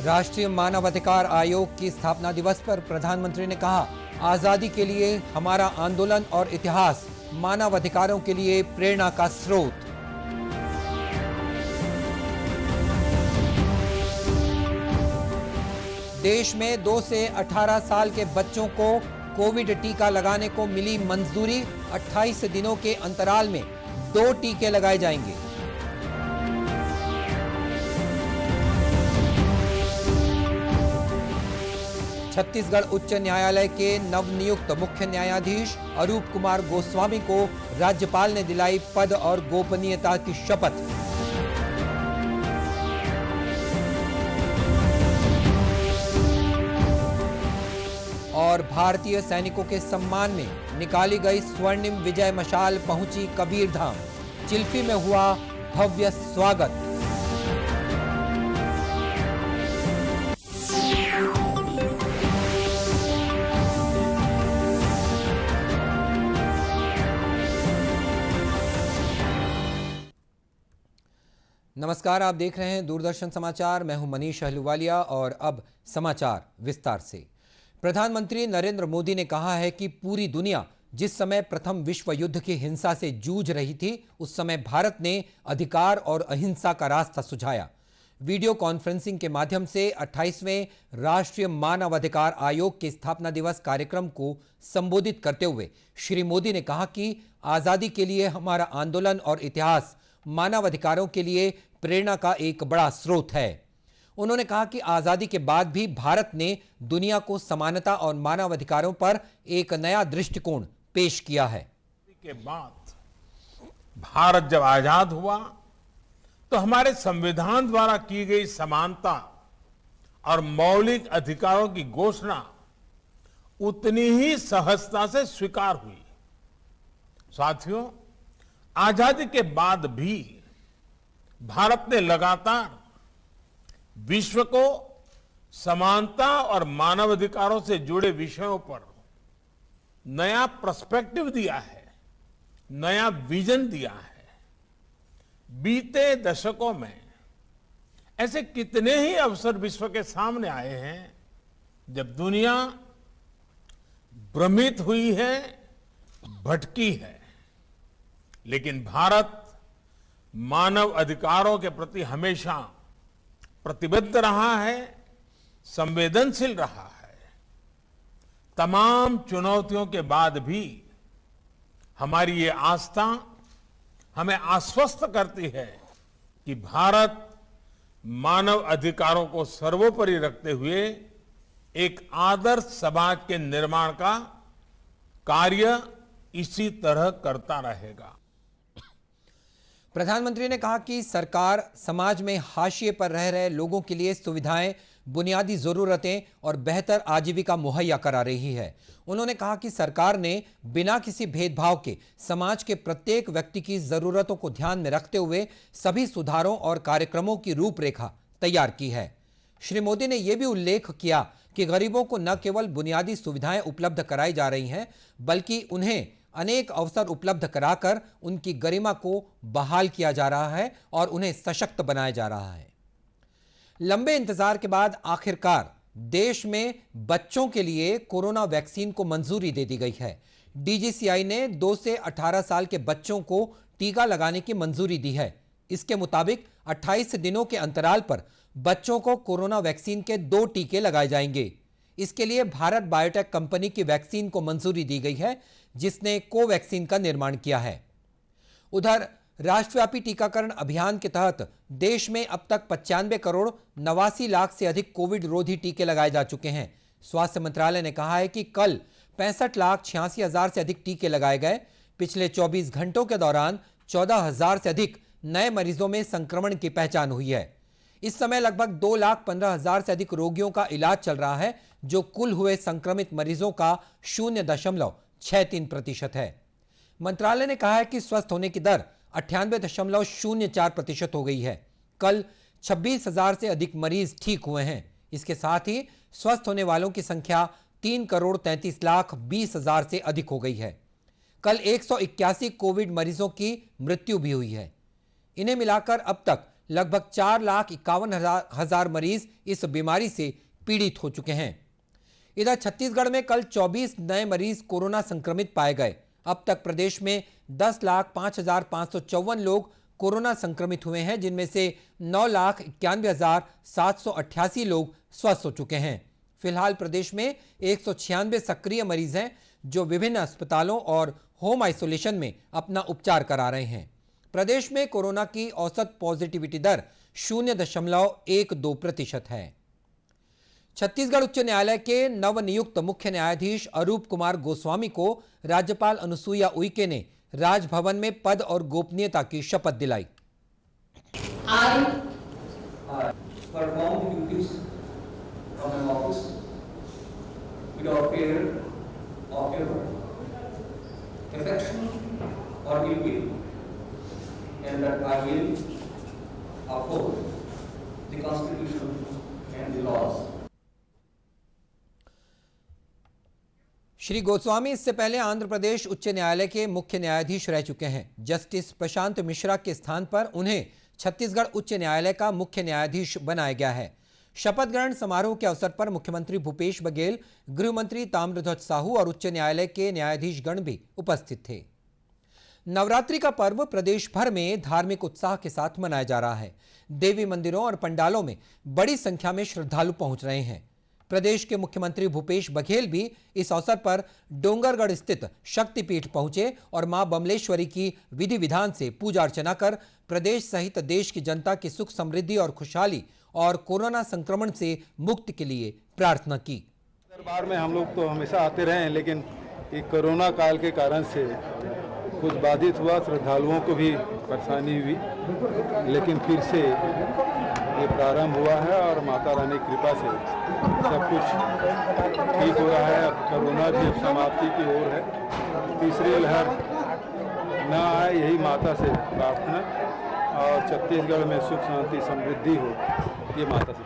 राष्ट्रीय मानवाधिकार आयोग की स्थापना दिवस पर प्रधानमंत्री ने कहा, आजादी के लिए हमारा आंदोलन और इतिहास मानवाधिकारों के लिए प्रेरणा का स्रोत। देश में 2 से 18 साल के बच्चों को कोविड टीका लगाने को मिली मंजूरी। 28 दिनों के अंतराल में 2 टीके लगाए जाएंगे। छत्तीसगढ़ उच्च न्यायालय के नवनियुक्त मुख्य न्यायाधीश अरूप कुमार गोस्वामी को राज्यपाल ने दिलाई पद और गोपनीयता की शपथ। और भारतीय सैनिकों के सम्मान में निकाली गई स्वर्णिम विजय मशाल पहुंची कबीरधाम। चिल्फी में हुआ भव्य स्वागत। नमस्कार, आप देख रहे हैं दूरदर्शन समाचार। मैं हूं मनीष अहलूवालिया और अब समाचार विस्तार से। प्रधानमंत्री नरेंद्र मोदी ने कहा है कि पूरी दुनिया जिस समय प्रथम विश्व युद्ध की हिंसा से जूझ रही थी, उस समय भारत ने अधिकार और अहिंसा का रास्ता सुझाया। वीडियो कॉन्फ्रेंसिंग के माध्यम से 28वें राष्ट्रीय मानवाधिकार आयोग के स्थापना दिवस कार्यक्रम को संबोधित करते हुए श्री मोदी ने कहा कि आजादी के लिए हमारा आंदोलन और इतिहास मानवाधिकारों के लिए प्रेरणा का एक बड़ा स्रोत है। उन्होंने कहा कि आजादी के बाद भी भारत ने दुनिया को समानता और मानवाधिकारों पर एक नया दृष्टिकोण पेश किया है। के बाद भारत जब आजाद हुआ तो हमारे संविधान द्वारा की गई समानता और मौलिक अधिकारों की घोषणा उतनी ही सहजता से स्वीकार हुई। साथियों, आजादी के बाद भी भारत ने लगातार विश्व को समानता और मानवाधिकारों से जुड़े विषयों पर नया पर्सपेक्टिव दिया है, नया विजन दिया है। बीते दशकों में ऐसे कितने ही अवसर विश्व के सामने आए हैं जब दुनिया भ्रमित हुई है, भटकी है, लेकिन भारत मानव अधिकारों के प्रति हमेशा प्रतिबद्ध रहा है, संवेदनशील रहा है। तमाम चुनौतियों के बाद भी हमारी ये आस्था हमें आश्वस्त करती है कि भारत मानव अधिकारों को सर्वोपरि रखते हुए एक आदर्श समाज के निर्माण का कार्य इसी तरह करता रहेगा। प्रधानमंत्री ने कहा कि सरकार समाज में हाशिए पर रह रहे लोगों के लिए सुविधाएं, बुनियादी जरूरतें और बेहतर आजीविका मुहैया करा रही है। उन्होंने कहा कि सरकार ने बिना किसी भेदभाव के समाज के प्रत्येक व्यक्ति की जरूरतों को ध्यान में रखते हुए सभी सुधारों और कार्यक्रमों की रूपरेखा तैयार की है। श्री मोदी ने यह भी उल्लेख किया कि गरीबों को न केवल बुनियादी सुविधाएं उपलब्ध कराई जा रही हैं, बल्कि उन्हें अनेक अवसर उपलब्ध कराकर उनकी गरिमा को बहाल किया जा रहा है और उन्हें सशक्त बनाया जा रहा है। लंबे इंतजार के बाद आखिरकार देश में बच्चों के लिए कोरोना वैक्सीन को मंजूरी दे दी गई है। डीजीसीआई ने 2 से 18 साल के बच्चों को टीका लगाने की मंजूरी दी है। इसके मुताबिक 28 दिनों के अंतराल पर बच्चों को कोरोना वैक्सीन के 2 टीके लगाए जाएंगे। इसके लिए भारत बायोटेक कंपनी की वैक्सीन को मंजूरी दी गई है, जिसने कोवैक्सीन का निर्माण किया है। उधर राष्ट्रव्यापी टीकाकरण अभियान के तहत देश में अब तक 95 करोड़ 89 लाख से अधिक कोविड रोधी टीके लगाए जा चुके हैं। स्वास्थ्य मंत्रालय ने कहा है कि कल 65 लाख 86 हजार से अधिक टीके लगाए गए। पिछले 24 घंटों के दौरान 14 हजार से अधिक नए मरीजों में संक्रमण की पहचान हुई है। इस समय लगभग 2 लाख 15 हजार से अधिक रोगियों का इलाज चल रहा है, जो कुल हुए संक्रमित मरीजों का 0.63% है। मंत्रालय ने कहा है कि स्वस्थ होने की दर 98.04% हो गई है। कल 26,000 से अधिक मरीज ठीक हुए हैं। इसके साथ ही स्वस्थ होने वालों की संख्या 3,33,20,000 से अधिक हो गई है। कल 181 कोविड मरीजों की मृत्यु भी हुई है। इन्हें मिलाकर अब तक लगभग 4,51,000 मरीज इस बीमारी से पीड़ित हो चुके हैं। इधर छत्तीसगढ़ में कल 24 नए मरीज कोरोना संक्रमित पाए गए। अब तक प्रदेश में 10,05,554 लोग कोरोना संक्रमित हुए हैं, जिनमें से 9,91,788 लोग स्वस्थ हो चुके हैं। फिलहाल प्रदेश में 196 सक्रिय मरीज हैं, जो विभिन्न अस्पतालों और होम आइसोलेशन में अपना उपचार करा रहे हैं। प्रदेश में कोरोना की औसत पॉजिटिविटी दर 0.12% है। छत्तीसगढ़ उच्च न्यायालय के नवनियुक्त मुख्य न्यायाधीश अरूप कुमार गोस्वामी को राज्यपाल अनुसुईया उइके ने राजभवन में पद और गोपनीयता की शपथ दिलाई। I perform the duties of my office without fear of error, affection or ill will, and that I will uphold the Constitution and the laws. Shri Goswami इससे पहले आंध्र प्रदेश उच्च न्यायालय के मुख्य न्यायाधीश रह चुके हैं। जस्टिस प्रशांत मिश्रा के स्थान पर उन्हें छत्तीसगढ़ उच्च न्यायालय का मुख्य न्यायाधीश बनाया गया है। शपथ ग्रहण समारोह के अवसर पर मुख्यमंत्री भूपेश बघेल, गृह मंत्री ताम्रध्वज साहू और उच्च न्यायालय के न्यायाधीशगण भी उपस्थित थे। नवरात्रि का पर्व प्रदेश भर में धार्मिक उत्साह के साथ मनाया जा रहा है। देवी मंदिरों और पंडालों में बड़ी संख्या में श्रद्धालु पहुंच रहे हैं। प्रदेश के मुख्यमंत्री भूपेश बघेल भी इस अवसर पर डोंगरगढ़ स्थित शक्तिपीठ पहुंचे और मां बमलेश्वरी की विधि विधान से पूजा अर्चना कर प्रदेश सहित देश की जनता की सुख समृद्धि और खुशहाली और कोरोना संक्रमण से मुक्ति के लिए प्रार्थना की। दरबार में हम लोग तो हमेशा आते रहे हैं, लेकिन ये कोरोना काल के कारण से कुछ बाधित हुआ, श्रद्धालुओं को भी परेशानी हुई, लेकिन फिर से ये प्रारंभ हुआ है और माता रानी की कृपा से सब कुछ ठीक हो रहा है। अब कोरोना भी अब समाप्ति की ओर है। तीसरी लहर न आए, यही माता से प्रार्थना, और छत्तीसगढ़ में सुख शांति समृद्धि हो, ये माता से।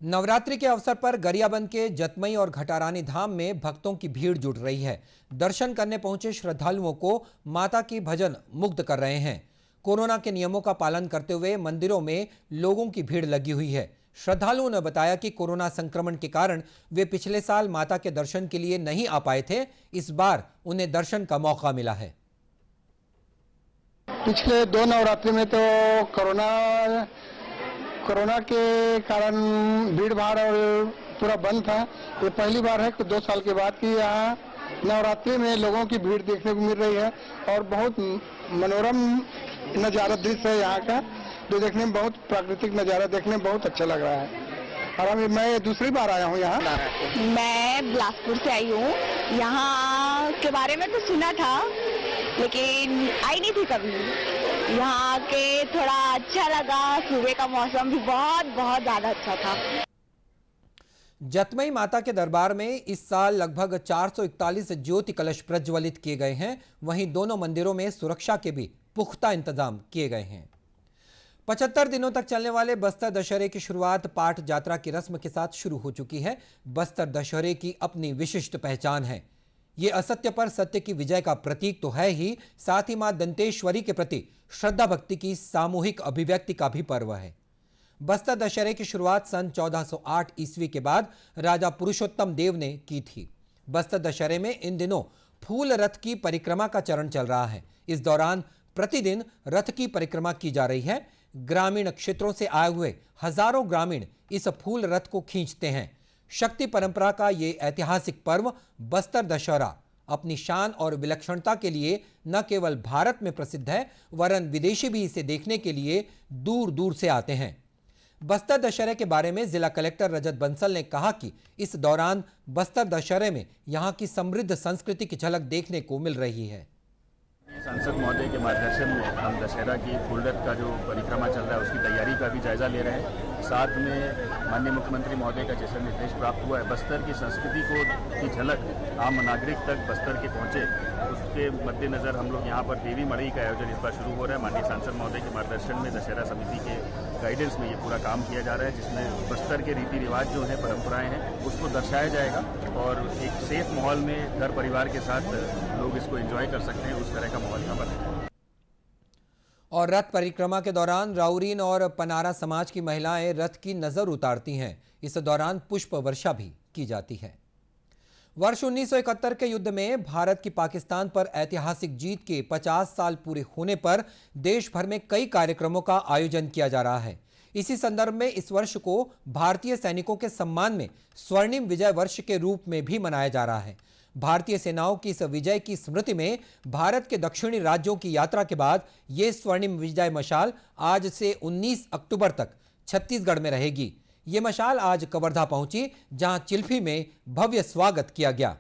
नवरात्रि के अवसर पर गरियाबंद के जतमई और घटारानी धाम में भक्तों की भीड़ जुट रही है। दर्शन करने पहुंचे श्रद्धालुओं को माता की भजन मुग्ध कर रहे हैं। कोरोना के नियमों का पालन करते हुए मंदिरों में लोगों की भीड़ लगी हुई है। श्रद्धालुओं ने बताया कि कोरोना संक्रमण के कारण वे पिछले साल माता के दर्शन के लिए नहीं आ पाए थे। इस बार उन्हें दर्शन का मौका मिला है। पिछले 2 नवरात्रि में तो कोरोना के कारण भीड़ भाड़ और पूरा बंद था। ये पहली बार है कि 2 साल के बाद कि यहाँ नवरात्रि में लोगों की भीड़ देखने को मिल रही है और बहुत मनोरम नज़ारा दृश्य है यहाँ का, जो देखने में बहुत प्राकृतिक नज़ारा देखने में बहुत अच्छा लग रहा है। और अभी मैं दूसरी बार आया हूँ यहाँ। मैं बिलासपुर से आई हूँ। यहाँ के बारे में तो सुना था, लेकिन आई नहीं थी कभी। यहाँ के थोड़ा अच्छा लगा, सुबह का मौसम भी बहुत ज़्यादा अच्छा था। जतमई माता के दरबार में इस साल लगभग 441 ज्योति कलश प्रज्वलित किए गए हैं। वहीं दोनों मंदिरों में सुरक्षा के भी पुख्ता इंतजाम किए गए हैं। 75 दिनों तक चलने वाले बस्तर दशहरे की शुरुआत पाठ यात्रा की रस्म के साथ शुरू हो चुकी है। बस्तर दशहरे की अपनी विशिष्ट पहचान है। ये असत्य पर सत्य की विजय का प्रतीक तो है ही, साथ ही मां दंतेश्वरी के प्रति श्रद्धा भक्ति की सामूहिक अभिव्यक्ति का भी पर्व है। बस्तर दशहरे की शुरुआत सन 1408 ईस्वी के बाद राजा पुरुषोत्तम देव ने की थी। बस्तर दशहरे में इन दिनों फूल रथ की परिक्रमा का चरण चल रहा है। इस दौरान प्रतिदिन रथ की परिक्रमा की जा रही है। ग्रामीण क्षेत्रों से आए हुए हजारों ग्रामीण इस फूल रथ को खींचते हैं। शक्ति परंपरा का ये ऐतिहासिक पर्व बस्तर दशहरा अपनी शान और विलक्षणता के लिए न केवल भारत में प्रसिद्ध है, वरन विदेशी भी इसे देखने के लिए दूर दूर से आते हैं। बस्तर दशहरे के बारे में जिला कलेक्टर रजत बंसल ने कहा कि इस दौरान बस्तर दशहरे में यहाँ की समृद्ध संस्कृति की झलक देखने को मिल रही है। सांसद महोदय के मार्गदर्शन में हम दशहरा की फूल रथ का जो परिक्रमा चल रहा है उसकी तैयारी का भी जायजा ले रहे हैं। साथ में माननीय मुख्यमंत्री महोदय का जैसा निर्देश प्राप्त हुआ है, बस्तर की संस्कृति की झलक आम नागरिक तक बस्तर के पहुंचे, उसके मद्देनजर हम लोग यहाँ पर देवी मड़ई का आयोजन इस बार शुरू हो रहा है। माननीय सांसद महोदय के मार्गदर्शन में दशहरा समिति के गाइडेंस में ये पूरा काम किया जा रहा है, जिसमें बस्तर के रीति रिवाज जो हैं, परंपराएं हैं, उसको दर्शाया जाएगा और एक सेफ माहौल में घर परिवार के साथ लोग इसको एंजॉय कर सकते हैं, उस तरह का माहौल यहाँ बनेगा। और रथ परिक्रमा के दौरान राउरीन और पनारा समाज की महिलाएं रथ की नजर उतारती हैं। इस दौरान पुष्प वर्षा भी की जाती है। वर्ष 1971 के युद्ध में भारत की पाकिस्तान पर ऐतिहासिक जीत के 50 साल पूरे होने पर देश भर में कई कार्यक्रमों का आयोजन किया जा रहा है। इसी संदर्भ में इस वर्ष को भारतीय सैनिकों के सम्मान में स्वर्णिम विजय वर्ष के रूप में भी मनाया जा रहा है। भारतीय सेनाओं की इस विजय की स्मृति में भारत के दक्षिणी राज्यों की यात्रा के बाद यह स्वर्णिम विजय मशाल आज से 19 अक्टूबर तक छत्तीसगढ़ में रहेगी। ये मशाल आज कवर्धा पहुंची, जहां चिल्फी में भव्य स्वागत किया गया।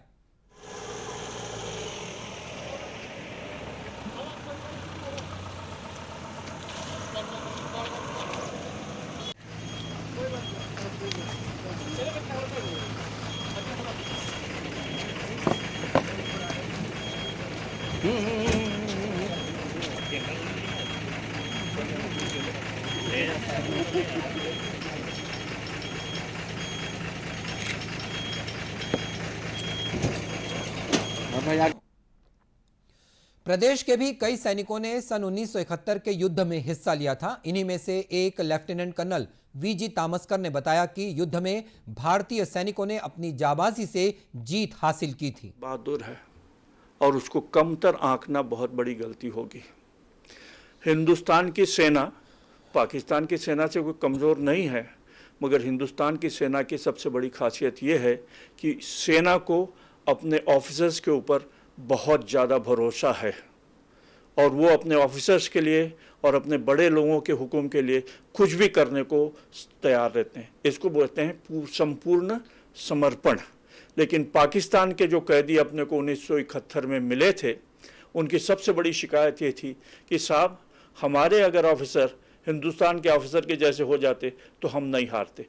प्रदेश के भी कई सैनिकों ने सन 1971 के युद्ध में हिस्सा लिया था। इन्हीं में से एक लेफ्टिनेंट कर्नल वीजी तामस्कर ने बताया कि युद्ध में भारतीय सैनिकों ने अपनी जाबाजी से जीत हासिल की थी। बहादुर है और उसको कमतर आंकना बहुत बड़ी गलती होगी। हिंदुस्तान की सेना पाकिस्तान की सेना से कोई कमज़ोर नहीं है, मगर हिंदुस्तान की सेना की सबसे बड़ी खासियत ये है कि सेना को अपने ऑफिसर्स के ऊपर बहुत ज़्यादा भरोसा है और वो अपने ऑफिसर्स के लिए और अपने बड़े लोगों के हुक्म के लिए कुछ भी करने को तैयार रहते हैं। इसको बोलते हैं संपूर्ण समर्पण। लेकिन पाकिस्तान के जो कैदी अपने को 1971 में मिले थे, उनकी सबसे बड़ी शिकायत ये थी कि साहब हमारे अगर ऑफिसर हिंदुस्तान के ऑफिसर के जैसे हो जाते तो हम नहीं हारते।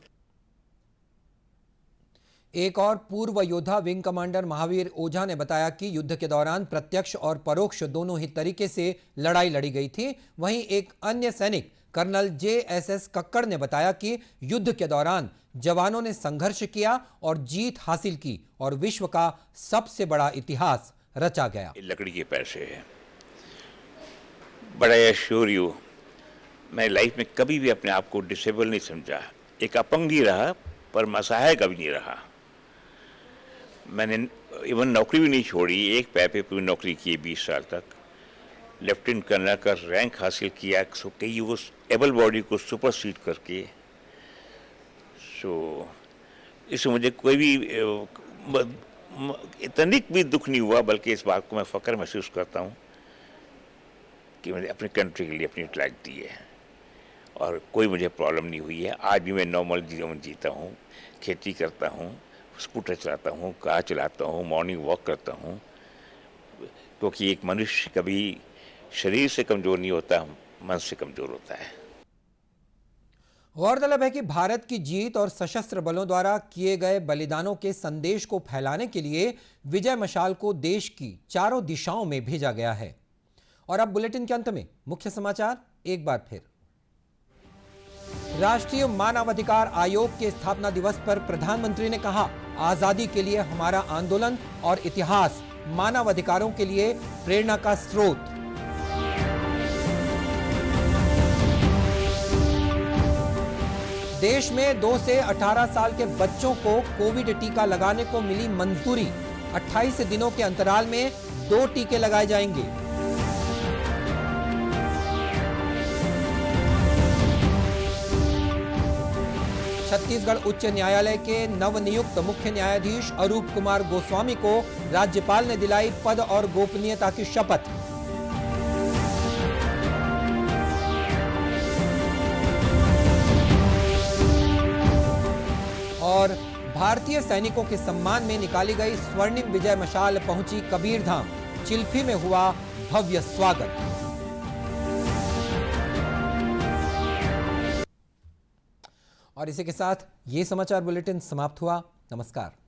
एक और पूर्व योद्धा विंग कमांडर महावीर ओझा ने बताया कि युद्ध के दौरान प्रत्यक्ष और परोक्ष दोनों ही तरीके से लड़ाई लड़ी गई थी। वहीं एक अन्य सैनिक कर्नल JSS कक्कड़ ने बताया कि युद्ध के दौरान जवानों ने संघर्ष किया और जीत हासिल की और विश्व का सबसे बड़ा इतिहास रचा गया। लकड़ी के पैसे है। बड़ा एश्योर यू, मैं लाइफ में कभी भी अपने आप को डिसेबल नहीं समझा। एक अपंग नहीं रहा पर मसहाय कभी नहीं रहा। मैंने इवन नौकरी भी नहीं छोड़ी, एक पैर पे पूरी नौकरी की 20 साल तक। लेफ्टिनेंट कर्नल का रैंक हासिल किया, सो कई वो एबल बॉडी को सुपरसीड करके। सो इससे मुझे कोई भी इतनिक भी दुख नहीं हुआ, बल्कि इस बात को मैं फ़ख्र महसूस करता हूँ कि मैंने अपनी कंट्री के लिए अपनी लाइफ दी है और कोई मुझे प्रॉब्लम नहीं हुई है। आज भी मैं नॉर्मल जीवन जीता हूँ, खेती करता हूँ, स्कूटर चलाता हूँ, कार चलाता हूँ, मॉर्निंग वॉक करता हूँ, क्योंकि एक मनुष्य कभी शरीर से कमज़ोर नहीं होता, मन से कमज़ोर होता है। गौरतलब है कि भारत की जीत और सशस्त्र बलों द्वारा किए गए बलिदानों के संदेश को फैलाने के लिए विजय मशाल को देश की चारों दिशाओं में भेजा गया है। और अब बुलेटिन के अंत में मुख्य समाचार एक बार फिर। राष्ट्रीय मानवाधिकार आयोग के स्थापना दिवस पर प्रधानमंत्री ने कहा, आजादी के लिए हमारा आंदोलन और इतिहास मानवाधिकारों के लिए प्रेरणा का स्रोत। देश में 2 से 18 साल के बच्चों को कोविड टीका लगाने को मिली मंजूरी। 28 दिनों के अंतराल में 2 टीके लगाए जाएंगे। छत्तीसगढ़ उच्च न्यायालय के नवनियुक्त मुख्य न्यायाधीश अरूप कुमार गोस्वामी को राज्यपाल ने दिलाई पद और गोपनीयता की शपथ। और भारतीय सैनिकों के सम्मान में निकाली गई स्वर्णिम विजय मशाल पहुंची कबीरधाम। चिल्फी में हुआ भव्य स्वागत। और इसी के साथ ये समाचार बुलेटिन समाप्त हुआ। नमस्कार।